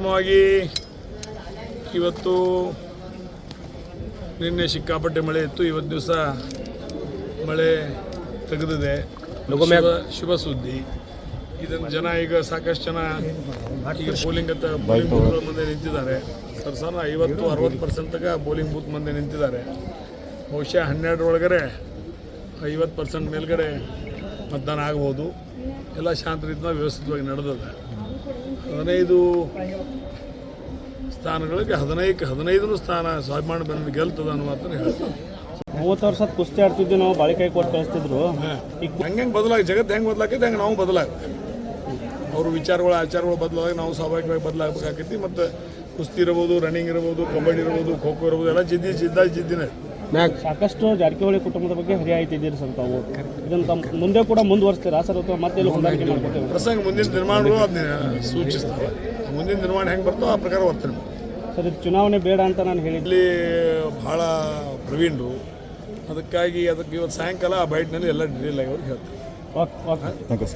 ಪ್ರಥಮವಾಗಿ ಇವತ್ತು ನಿನ್ನೆ ಸಿಕ್ಕಾಪಟ್ಟೆ ಮಳೆ ಇತ್ತು. ಇವತ್ತು ದಿವಸ ಮಳೆ ತೆಗೆದಿದೆ, ಶುಭ ಸುದ್ದಿ. ಇದನ್ನು ಜನ ಈಗ ಸಾಕಷ್ಟು ಜನ ಈಗ ಪೋಲಿಂಗ್ ಬೂತ್ಗಳ ಮುಂದೆ ನಿಂತಿದ್ದಾರೆ. ಸರ್ 50-60% ತನಕ ಪೋಲಿಂಗ್ ಬೂತ್ ಮುಂದೆ ನಿಂತಿದ್ದಾರೆ. ಬಹುಶಃ 12 ಒಳಗಡೆ 50% ಮೇಲ್ಗಡೆ ಮತದಾನ ಆಗ್ಬೋದು. ಎಲ್ಲ ಶಾಂತ ರೀತಿಯಿಂದ ವ್ಯವಸ್ಥಿತವಾಗಿ ನಡೆದಿದೆ. 15 ಸ್ಥಾನಗಳಿಗೆ 15 ಸ್ಥಾನ ಸ್ವಾಭಿಮಾನ ಬಂದು ಗೆಲ್ತದ ಅನ್ನೋ ಮಾತನ್ನು ಹೇಳ್ತಾರೆ. 30 ವರ್ಷದ ಕುಸ್ತಿ ಆಡ್ತಿದ್ವಿ ನಾವು, ಬಾಳಿಕೈ ಕೊಟ್ಟು ಕಳಿಸ್ತಿದ್ರು. ಈಗ ಹೆಂಗೆ ಬದಲಾಗಿ ಜಗತ್ತು ಹೆಂಗೆ ಬದಲಾಗೈತೆ ಹಂಗೆ ನಾವು ಬದಲಾಗ್ತೇವೆ. ಅವ್ರ ವಿಚಾರಗಳು ಆಚಾರಗಳು ಬದಲಾಗಿ ನಾವು ಸ್ವಾಭಾವಿಕವಾಗಿ ಬದಲಾಗಬೇಕಾಗೈತಿ. ಮತ್ತು ಕುಸ್ತಿ ಇರ್ಬೋದು, ರನ್ನಿಂಗ್ ಇರ್ಬೋದು, ಕಬಡ್ಡಿ ಇರ್ಬೋದು, ಖೋ ಖೋ ಇರ್ಬೋದು, ಎಲ್ಲ ಜಿದ್ದಿನೇ. ಸಾಕಷ್ಟು ಜಾರಕಿಹೊಳಿ ಕುಟುಂಬದ ಬಗ್ಗೆ ಹರಿಯಾಯ್ತಿದ್ದೀರಿ ಸರ್ ತಾವು. ಇದನ್ನು ಮುಂದೆ ಕೂಡ ಮುಂದುವರಿಸ್ತೀರಾ ಸರ್ ಅಥವಾ ಮತ್ತೆ ಹೊಂದಾಣಿಕೆ ಮಾಡ್ಕೊತೇವೆ? ಪ್ರಸಂಗ ಮುಂದಿನ ನಿರ್ಮಾಣಗಳು ಅದನ್ನ ಸೂಚಿಸ್ತವೆ. ಮುಂದಿನ ನಿರ್ಮಾಣ ಹೆಂಗೆ ಬರ್ತೋ ಆ ಪ್ರಕಾರ ವರ್ತನೆ ಸರ್. ಇದು ಚುನಾವಣೆ ಬೇಡ ಅಂತ ನಾನು ಹೇಳಿದ್ಲಿ. ಭಾಳ ಪ್ರವೀಣರು, ಅದಕ್ಕೆ ಇವತ್ತು ಸಾಯಂಕಾಲ ಆ ಬೈಟ್ನಲ್ಲಿ ಎಲ್ಲ ಡೀಟೇಲ್ ಆಗಿ ಅವ್ರಿಗೆ ಹೇಳ್ತಾರೆ. ಓಕೆ.